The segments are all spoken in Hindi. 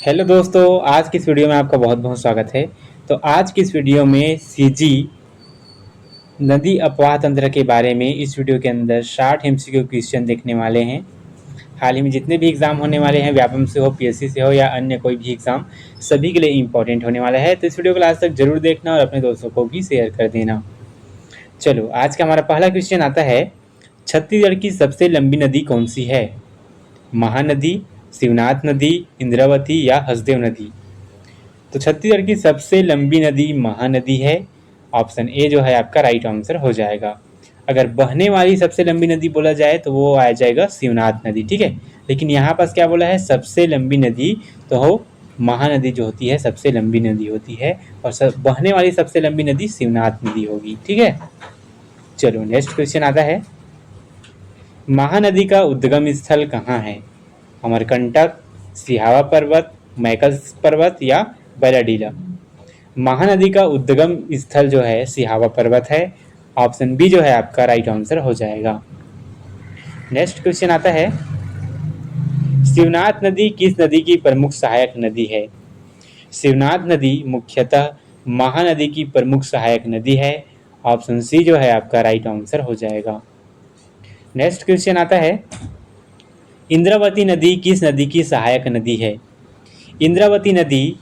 हेलो दोस्तों, आज की इस वीडियो में आपका बहुत बहुत स्वागत है। तो आज की इस वीडियो में सीजी नदी अपवाह तंत्र के बारे में इस वीडियो के अंदर 60 एमसीक्यू क्वेश्चन देखने वाले हैं। हाल ही में जितने भी एग्ज़ाम होने वाले हैं, व्यापम से हो, पीएससी से हो या अन्य कोई भी एग्ज़ाम, सभी के लिए इम्पोर्टेंट होने वाला है। तो इस वीडियो को लास्ट तक जरूर देखना और अपने दोस्तों को भी शेयर कर देना। चलो, आज का हमारा पहला क्वेश्चन आता है, छत्तीसगढ़ की सबसे लंबी नदी कौन सी है? महानदी, शिवनाथ नदी, इंद्रावती या हसदेव नदी? तो छत्तीसगढ़ की सबसे लंबी नदी महानदी है। ऑप्शन ए जो है आपका राइट आंसर हो जाएगा। अगर बहने वाली सबसे लंबी नदी बोला जाए तो वो आ जाएगा शिवनाथ नदी, ठीक है। लेकिन यहाँ पास क्या बोला है, सबसे लंबी नदी, तो हो महानदी जो होती है सबसे लंबी नदी होती है, और बहने वाली सबसे लंबी नदी शिवनाथ नदी होगी, ठीक है। चलो नेक्स्ट क्वेश्चन आता है, महानदी का उद्गम स्थल कहाँ है? अमरकंटक, सिहावा पर्वत, मैकल पर्वत या बैलाडीला? महानदी का उद्गम स्थल जो है सिहावा पर्वत है। ऑप्शन बी जो है आपका राइट आंसर हो जाएगा। नेक्स्ट क्वेश्चन आता है, शिवनाथ नदी किस नदी की प्रमुख सहायक नदी है? शिवनाथ नदी मुख्यतः महानदी की प्रमुख सहायक नदी है। ऑप्शन सी जो है आपका राइट आंसर हो जाएगा। नेक्स्ट क्वेश्चन आता है, इंद्रावती नदी किस नदी की सहायक नदी है? इंद्रावती नदी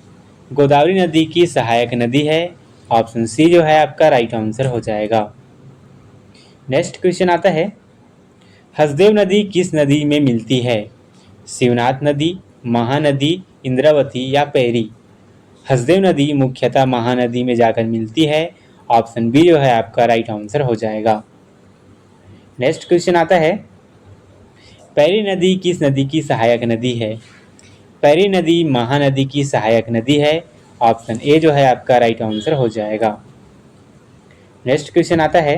गोदावरी नदी की सहायक नदी है। ऑप्शन सी जो है आपका राइट आंसर हो जाएगा। नेक्स्ट क्वेश्चन आता है, हसदेव नदी किस नदी में मिलती है? शिवनाथ नदी, महानदी, इंद्रावती या पैरी? हसदेव नदी मुख्यतः महानदी में जाकर मिलती है। ऑप्शन बी जो है आपका राइट आंसर हो जाएगा। नेक्स्ट क्वेश्चन आता है, पैरी नदी किस नदी की सहायक नदी है? पैरी नदी महानदी की सहायक नदी है। ऑप्शन ए जो है आपका राइट आंसर हो जाएगा। नेक्स्ट क्वेश्चन आता है,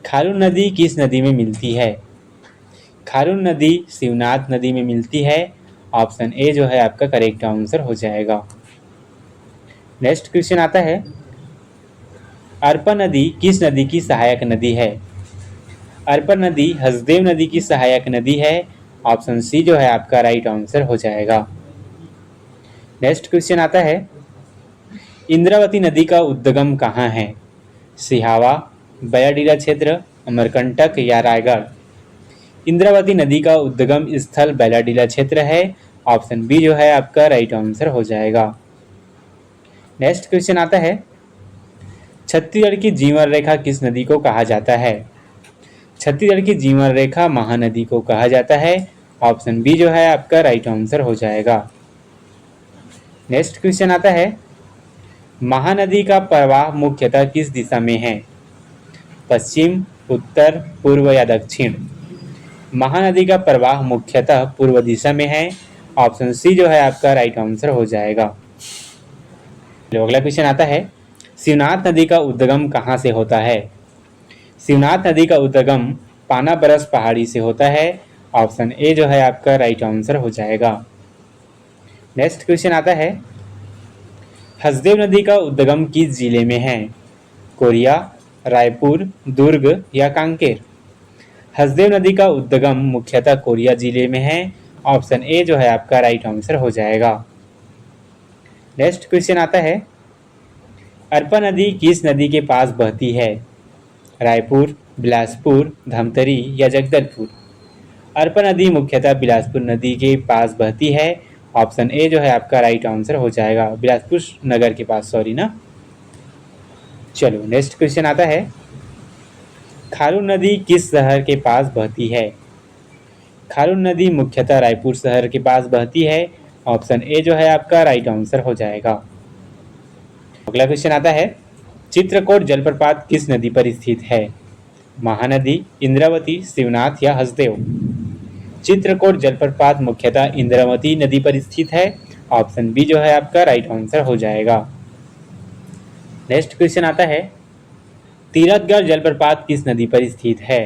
खारून नदी किस नदी में मिलती है? खारून नदी शिवनाथ नदी में मिलती है। ऑप्शन ए जो है आपका करेक्ट आंसर हो जाएगा। नेक्स्ट क्वेश्चन आता है, अर्पा नदी किस नदी की सहायक नदी है? अर्पा नदी हसदेव नदी की सहायक नदी है। ऑप्शन सी जो है आपका राइट आंसर हो जाएगा। नेक्स्ट क्वेश्चन आता है, इंद्रावती नदी का उद्गम कहाँ है? सिहावा, बैलाडीला क्षेत्र, अमरकंटक या रायगढ़? इंद्रावती नदी का उद्गम स्थल बैलाडीला क्षेत्र है। ऑप्शन बी जो है आपका राइट आंसर हो जाएगा। नेक्स्ट क्वेश्चन आता है, छत्तीसगढ़ की जीवन रेखा किस नदी को कहा जाता है? छत्तीसगढ़ की जीवन रेखा महानदी को कहा जाता है। ऑप्शन बी जो है आपका राइट आंसर हो जाएगा। नेक्स्ट क्वेश्चन आता है, महानदी का प्रवाह मुख्यतः किस दिशा में है? पश्चिम, उत्तर, पूर्व या दक्षिण? महानदी का प्रवाह मुख्यतः पूर्व दिशा में है। ऑप्शन सी जो है आपका राइट आंसर हो जाएगा। अगला क्वेश्चन आता है, शिवनाथ नदी का उद्गम कहाँ से होता है? शिवनाथ नदी का उद्गम पानाबरस पहाड़ी से होता है। ऑप्शन ए जो है आपका राइट आंसर हो जाएगा। नेक्स्ट क्वेश्चन आता है, हसदेव नदी का उद्गम किस जिले में है? कोरिया, रायपुर, दुर्ग या कांकेर? हसदेव नदी का उद्गम मुख्यतः कोरिया जिले में है। ऑप्शन ए जो है आपका राइट आंसर हो जाएगा। नेक्स्ट क्वेश्चन आता है, अर्पा नदी किस नदी के पास बहती है? रायपुर, बिलासपुर, धमतरी या जगदलपुर? अर्पा नदी मुख्यतः बिलासपुर नदी के पास बहती है। ऑप्शन ए जो है आपका राइट आंसर हो जाएगा। बिलासपुर नगर के पास, सॉरी ना। चलो नेक्स्ट क्वेश्चन आता है, खारून नदी किस शहर के पास बहती है? खारून नदी मुख्यतः रायपुर शहर के पास बहती है। ऑप्शन ए जो है आपका राइट आंसर हो जाएगा। अगला क्वेश्चन आता है, चित्रकोट जलप्रपात किस नदी पर स्थित है? महानदी, इंद्रावती, शिवनाथ या हसदेव? चित्रकोट जलप्रपात मुख्यतः इंद्रावती नदी पर स्थित है। ऑप्शन बी जो है आपका राइट आंसर हो जाएगा। नेक्स्ट क्वेश्चन आता है, तीरथगढ़ जलप्रपात किस नदी पर स्थित है?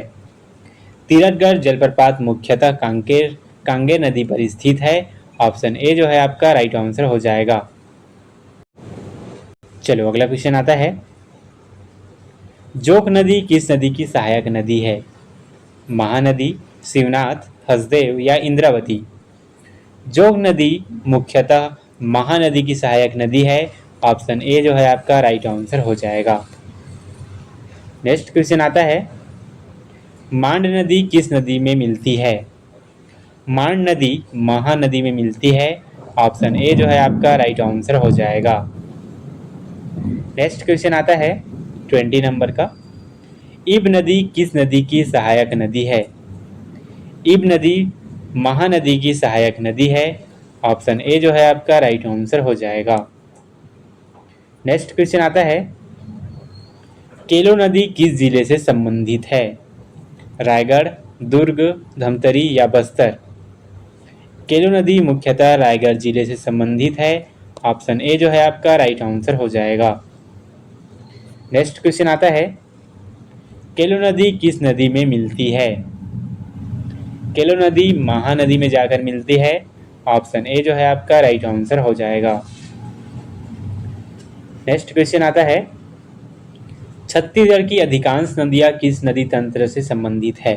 तीरथगढ़ जलप्रपात मुख्यतः कांगेर नदी पर स्थित है। ऑप्शन ए जो है आपका राइट आंसर हो जाएगा। चलो अगला क्वेश्चन आता है, जोक नदी किस नदी की सहायक नदी है? महानदी, शिवनाथ, हसदेव या इंद्रावती? जोग नदी मुख्यतः महानदी की सहायक नदी है। ऑप्शन ए जो है आपका राइट आंसर हो जाएगा। नेक्स्ट क्वेश्चन आता है, मांड नदी किस नदी में मिलती है? मांड नदी महानदी में मिलती है। ऑप्शन ए जो है आपका राइट आंसर हो जाएगा। नेक्स्ट क्वेश्चन आता है 20 नंबर का, इब नदी किस नदी की सहायक नदी है? इब नदी महानदी की सहायक नदी है। ऑप्शन ए जो है आपका राइट आंसर हो जाएगा। नेक्स्ट क्वेश्चन आता है, केलो नदी किस जिले से संबंधित है? रायगढ़, दुर्ग, धमतरी या बस्तर? केलो नदी मुख्यतः रायगढ़ जिले से संबंधित है। ऑप्शन ए जो है आपका राइट आंसर हो जाएगा। नेक्स्ट क्वेश्चन आता है, केलो नदी किस नदी में मिलती है? केलो नदी महानदी में जाकर मिलती है। ऑप्शन ए जो है आपका राइट आंसर हो जाएगा। नेक्स्ट क्वेश्चन आता है, छत्तीसगढ़ की अधिकांश नदियां किस नदी तंत्र से संबंधित है?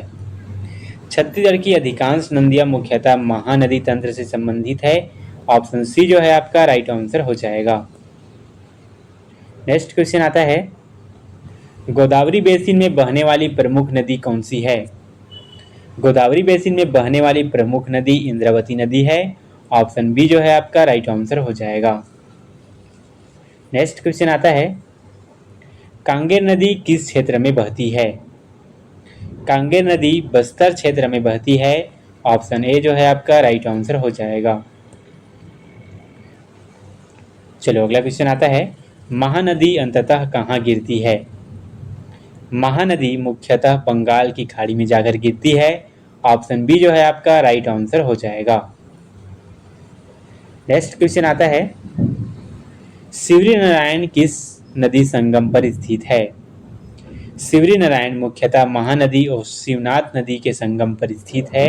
छत्तीसगढ़ की अधिकांश नदियां मुख्यतः महानदी तंत्र से संबंधित है। ऑप्शन सी जो है आपका राइट आंसर हो जाएगा। नेक्स्ट क्वेश्चन आता है, गोदावरी बेसिन में बहने वाली प्रमुख नदी कौन सी है? गोदावरी बेसिन में बहने वाली प्रमुख नदी इंद्रावती नदी है। ऑप्शन बी जो है आपका राइट आंसर हो जाएगा। नेक्स्ट क्वेश्चन आता है, कांगेर नदी किस क्षेत्र में बहती है? कांगेर नदी बस्तर क्षेत्र में बहती है। ऑप्शन ए जो है आपका राइट आंसर हो जाएगा। चलो अगला क्वेश्चन आता है, महानदी अंततः कहाँ गिरती है? महानदी मुख्यतः बंगाल की खाड़ी में जाकर गिरती है। ऑप्शन बी जो है आपका राइट आंसर हो जाएगा। नेक्स्ट क्वेश्चन आता है, शिवरी नारायण किस नदी संगम पर स्थित है? शिवरी नारायण मुख्यतः महानदी और शिवनाथ नदी के संगम पर स्थित है।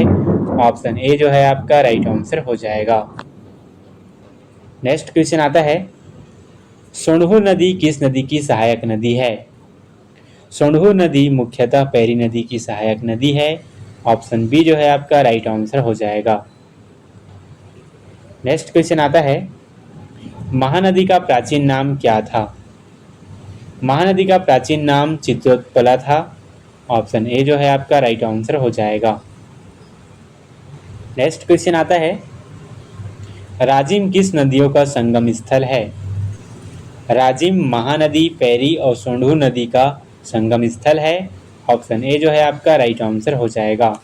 ऑप्शन ए जो है आपका राइट आंसर हो जाएगा। नेक्स्ट क्वेश्चन आता है, सोंढूर नदी किस नदी की सहायक नदी है? सोंढूर नदी मुख्यतः पैरी नदी की सहायक नदी है। ऑप्शन बी जो है आपका राइट आंसर हो जाएगा। नेक्स्ट क्वेश्चन आता है, महानदी का प्राचीन नाम क्या था? महानदी का प्राचीन नाम चित्रोत्पला था। ऑप्शन ए जो है आपका राइट आंसर हो जाएगा। नेक्स्ट क्वेश्चन आता है, राजिम किस नदियों का संगम स्थल है? राजिम महानदी, पैरी और सोंढूर नदी का संगम स्थल है। ऑप्शन ए जो है आपका राइट आंसर हो जाएगा।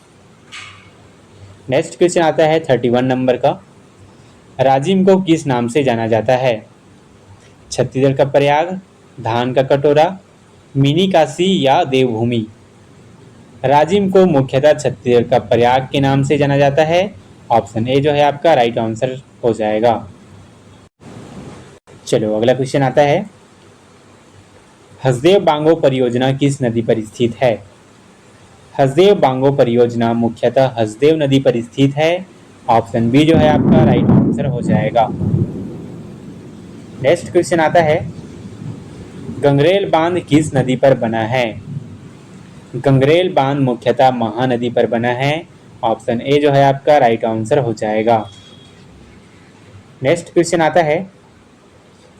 नेक्स्ट क्वेश्चन आता है 31 नंबर का, राजिम को किस नाम से जाना जाता है? छत्तीसगढ़ का प्रयाग, धान का कटोरा, मिनी काशी या देवभूमि? राजिम को मुख्यतः छत्तीसगढ़ का प्रयाग के नाम से जाना जाता है। ऑप्शन ए जो है आपका राइट आंसर हो जाएगा। चलो अगला क्वेश्चन आता है, हसदेव बांगो परियोजना किस नदी पर स्थित है? हसदेव बांगो परियोजना मुख्यतः हसदेव नदी पर स्थित है। ऑप्शन बी जो है आपका राइट आंसर हो जाएगा। नेक्स्ट क्वेश्चन आता है, गंगरेल बांध किस नदी पर बना है? गंगरेल बांध मुख्यतः महानदी पर बना है। ऑप्शन ए जो है आपका राइट आंसर हो जाएगा। नेक्स्ट क्वेश्चन आता है,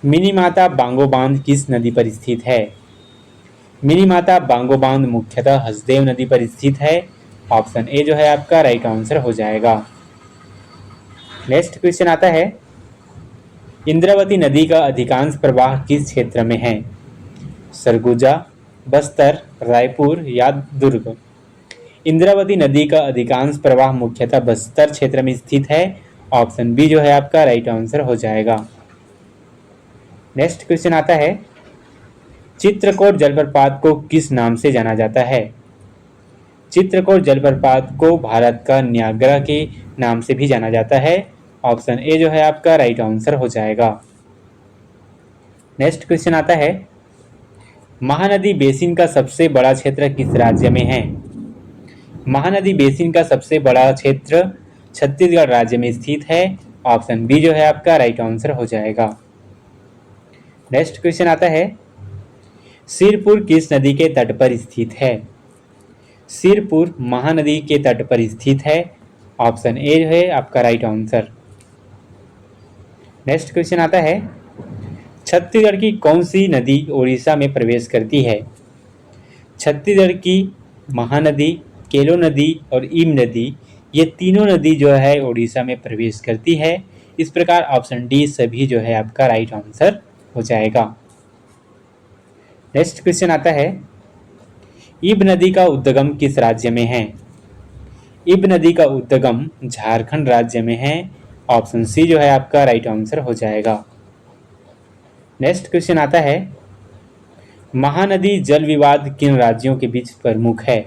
मिनीमाता बांगो बांध किस नदी पर स्थित है? मिनीमाता बांगो बांध मुख्यतः हसदेव नदी पर स्थित है। ऑप्शन ए जो है आपका राइट आंसर हो जाएगा। नेक्स्ट क्वेश्चन आता है, इंद्रावती नदी का अधिकांश प्रवाह किस क्षेत्र में है? सरगुजा, बस्तर, रायपुर या दुर्ग? इंद्रावती नदी का अधिकांश प्रवाह मुख्यतः बस्तर क्षेत्र में स्थित है। ऑप्शन बी जो है आपका राइट आंसर हो जाएगा। नेक्स्ट क्वेश्चन आता है, चित्रकोट जलप्रपात को किस नाम से जाना जाता है? चित्रकोट जलप्रपात को भारत का न्यागरा के नाम से भी जाना जाता है। ऑप्शन ए जो है आपका राइट आंसर हो जाएगा। नेक्स्ट क्वेश्चन आता है, महानदी बेसिन का सबसे बड़ा क्षेत्र किस राज्य में है? महानदी बेसिन का सबसे बड़ा क्षेत्र छत्तीसगढ़ राज्य में स्थित है। ऑप्शन बी जो है आपका राइट आंसर हो जाएगा। नेक्स्ट क्वेश्चन आता है, सिरपुर किस नदी के तट पर स्थित है? सिरपुर महानदी के तट पर स्थित है। ऑप्शन ए है आपका राइट आंसर। नेक्स्ट क्वेश्चन आता है, छत्तीसगढ़ की कौन सी नदी उड़ीसा में प्रवेश करती है? छत्तीसगढ़ की महानदी, केलो नदी और ईम नदी, ये तीनों नदी जो है उड़ीसा में प्रवेश करती है। इस प्रकार ऑप्शन डी सभी जो है आपका राइट आंसर हो जाएगा। नेक्स्ट क्वेश्चन आता है, ईब नदी का उद्गम किस राज्य में है? ईब नदी का उद्गम झारखंड राज्य में है। ऑप्शन सी जो है आपका राइट आंसर हो जाएगा। नेक्स्ट क्वेश्चन आता है, महानदी जल विवाद किन राज्यों के बीच प्रमुख है?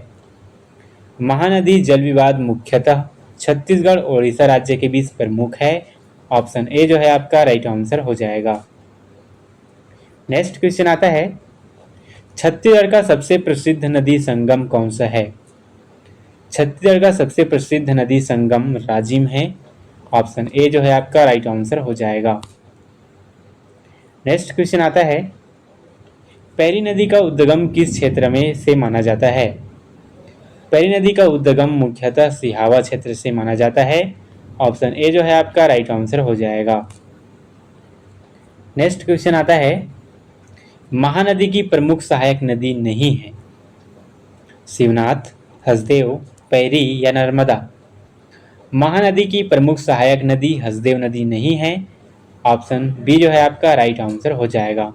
महानदी जल विवाद मुख्यतः छत्तीसगढ़ और उड़ीसा राज्य के बीच प्रमुख है। ऑप्शन ए जो है आपका राइट आंसर हो जाएगा। नेक्स्ट क्वेश्चन आता है, छत्तीसगढ़ का सबसे प्रसिद्ध नदी संगम कौन सा है? छत्तीसगढ़ का सबसे प्रसिद्ध नदी संगम राजिम है। ऑप्शन ए जो है आपका राइट आंसर हो जाएगा। नेक्स्ट क्वेश्चन आता है, पैरी नदी का उद्गम किस क्षेत्र में से माना जाता है? पैरी नदी का उद्गम मुख्यतः सिहावा क्षेत्र से माना जाता है। ऑप्शन ए जो है आपका राइट आंसर हो जाएगा। नेक्स्ट क्वेश्चन आता है, महानदी की प्रमुख सहायक नदी नहीं है? शिवनाथ, हसदेव, पैरी या नर्मदा? महानदी की प्रमुख सहायक नदी हसदेव नदी नहीं है। ऑप्शन बी जो है आपका राइट आंसर हो जाएगा।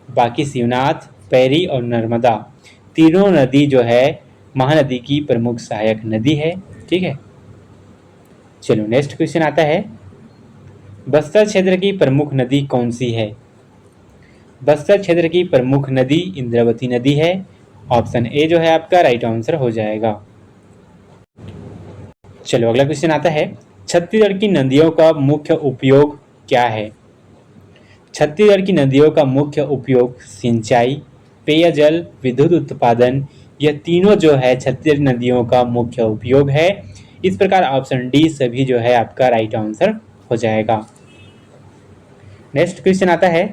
बाकी शिवनाथ, पैरी और नर्मदा तीनों नदी जो है महानदी की प्रमुख सहायक नदी है। ठीक है, चलो नेक्स्ट क्वेश्चन आता है, बस्तर क्षेत्र की प्रमुख नदी कौन सी है? बस्तर क्षेत्र की प्रमुख नदी इंद्रावती नदी है। ऑप्शन ए जो है आपका राइट आंसर हो जाएगा। चलो अगला क्वेश्चन आता है, छत्तीसगढ़ की नदियों का मुख्य उपयोग क्या है? छत्तीसगढ़ की नदियों का मुख्य उपयोग सिंचाई, पेयजल, विद्युत उत्पादन, यह तीनों जो है छत्तीसगढ़ नदियों का मुख्य उपयोग है। इस प्रकार ऑप्शन डी सभी जो है आपका राइट आंसर हो जाएगा। नेक्स्ट क्वेश्चन आता है,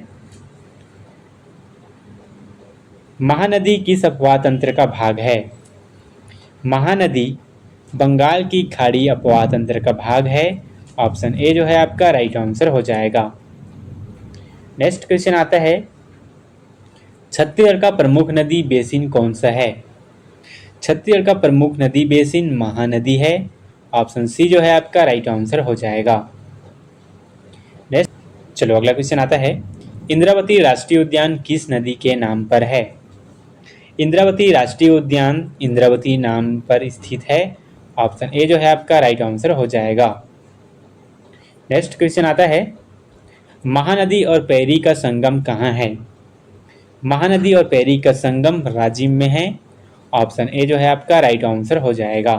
महानदी किस अपवाह तंत्र का भाग है? महानदी बंगाल की खाड़ी अपवाह तंत्र का भाग है। ऑप्शन ए जो है आपका राइट आंसर हो जाएगा। नेक्स्ट क्वेश्चन आता है, छत्तीसगढ़ का प्रमुख नदी बेसिन कौन सा है? छत्तीसगढ़ का प्रमुख नदी बेसिन महानदी है। ऑप्शन सी जो है आपका राइट आंसर हो जाएगा। नेक्स्ट चलो अगला क्वेश्चन आता है, इंद्रावती राष्ट्रीय उद्यान किस नदी के नाम पर है? इंद्रावती राष्ट्रीय उद्यान इंद्रावती नाम पर स्थित है। ऑप्शन ए जो है आपका राइट आंसर हो जाएगा। नेक्स्ट क्वेश्चन आता है, महानदी और पैरी का संगम कहाँ है? महानदी और पैरी का संगम राजिम में है। ऑप्शन ए जो है आपका राइट आंसर हो जाएगा।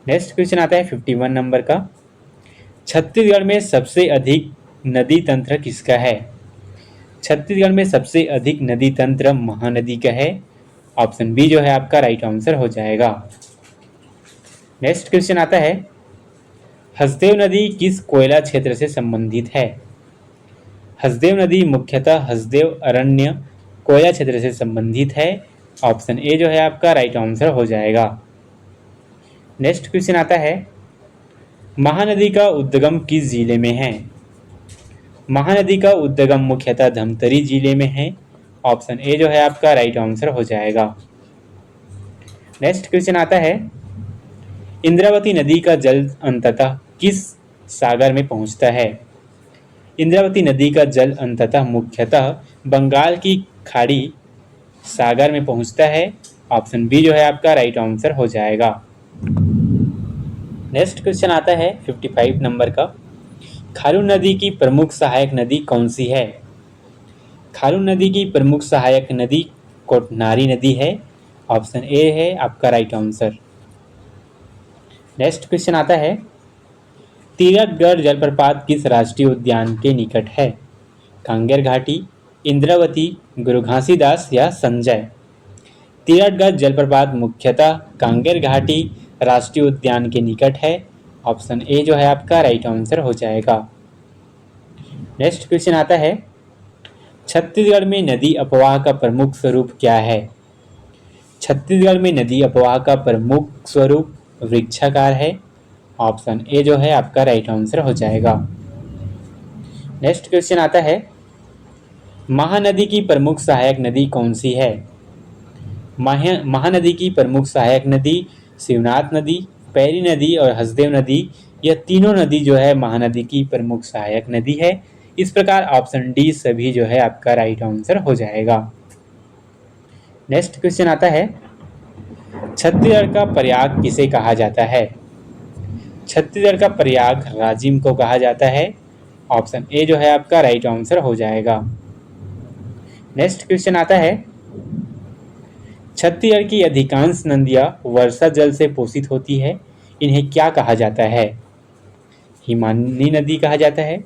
नेक्स्ट क्वेश्चन आता है 51 नंबर का, छत्तीसगढ़ में सबसे अधिक नदी तंत्र किसका है? छत्तीसगढ़ में सबसे अधिक नदी तंत्र महानदी का है। ऑप्शन बी जो है आपका राइट आंसर हो जाएगा। नेक्स्ट क्वेश्चन आता है, हसदेव नदी किस कोयला क्षेत्र से संबंधित है? हसदेव नदी मुख्यतः हसदेव अरण्य कोयला क्षेत्र से संबंधित है। ऑप्शन ए जो है आपका राइट आंसर हो जाएगा। नेक्स्ट क्वेश्चन आता है, महानदी का उद्गम किस जिले में है? महानदी का उद्गम मुख्यतः धमतरी जिले में है। ऑप्शन ए जो है आपका राइट आंसर हो जाएगा। नेक्स्ट क्वेश्चन आता है, इंद्रावती नदी का जल अंततः किस सागर में पहुंचता है? इंद्रावती नदी का जल अंततः मुख्यतः बंगाल की खाड़ी सागर में पहुंचता है। ऑप्शन बी जो है आपका राइट आंसर हो जाएगा। नेक्स्ट क्वेश्चन आता है 55 नंबर का, खारून नदी की प्रमुख सहायक नदी कौन सी है? खारून नदी की प्रमुख सहायक नदी कोटनारी नदी है। ऑप्शन ए है आपका राइट आंसर। नेक्स्ट क्वेश्चन आता है, तिरथगढ़ जलप्रपात किस राष्ट्रीय उद्यान के निकट है? कांगेर घाटी, इंद्रावती, गुरु घासीदास या संजय? तिरथगढ़ जलप्रपात मुख्यतः कांगेर घाटी राष्ट्रीय उद्यान के निकट है। ऑप्शन ए जो है आपका राइट आंसर हो जाएगा। नेक्स्ट क्वेश्चन आता है, छत्तीसगढ़ में नदी अपवाह का प्रमुख स्वरूप क्या है? छत्तीसगढ़ में नदी अपवाह का प्रमुख स्वरूप वृक्षाकार है। ऑप्शन ए जो है आपका राइट आंसर हो जाएगा। नेक्स्ट क्वेश्चन आता है, महानदी की प्रमुख सहायक नदी कौन सी है? महानदी की प्रमुख सहायक नदी शिवनाथ नदी, पैरी नदी और हसदेव नदी, यह तीनों नदी जो है महानदी की प्रमुख सहायक नदी है। इस प्रकार ऑप्शन डी सभी जो है आपका राइट आंसर हो जाएगा। नेक्स्ट क्वेश्चन आता है, छत्तीसगढ़ का प्रयाग किसे कहा जाता है? छत्तीसगढ़ का प्रयाग राजिम को कहा जाता है। ऑप्शन ए जो है आपका राइट आंसर हो जाएगा। नेक्स्ट क्वेश्चन आता है, छत्तीसगढ़ की अधिकांश नदियां वर्षा जल से पोषित होती है, इन्हें क्या कहा जाता है? हिमानी नदी कहा जाता है,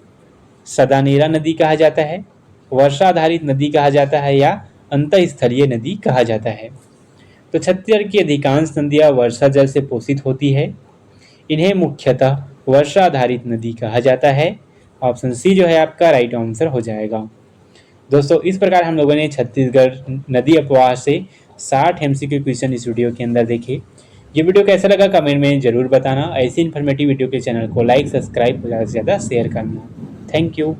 सदानेरा नदी कहा जाता है, वर्षा आधारित नदी कहा जाता है या अंतःस्थलीय नदी कहा जाता है? तो छत्तीसगढ़ की अधिकांश नदियां वर्षा जल से पोषित होती है, इन्हें मुख्यतः वर्षा आधारित नदी कहा जाता है। ऑप्शन सी जो है आपका राइट आंसर हो जाएगा। दोस्तों, इस प्रकार हम लोगों ने छत्तीसगढ़ नदी अपवाह से 60 एमसीक्यू क्वेश्चन इस वीडियो के अंदर देखे। ये वीडियो कैसा लगा कमेंट में जरूर बताना। ऐसी इन्फॉर्मेटिव वीडियो के चैनल को लाइक, सब्सक्राइब और ज़्यादा से ज़्यादा शेयर करना। Thank you.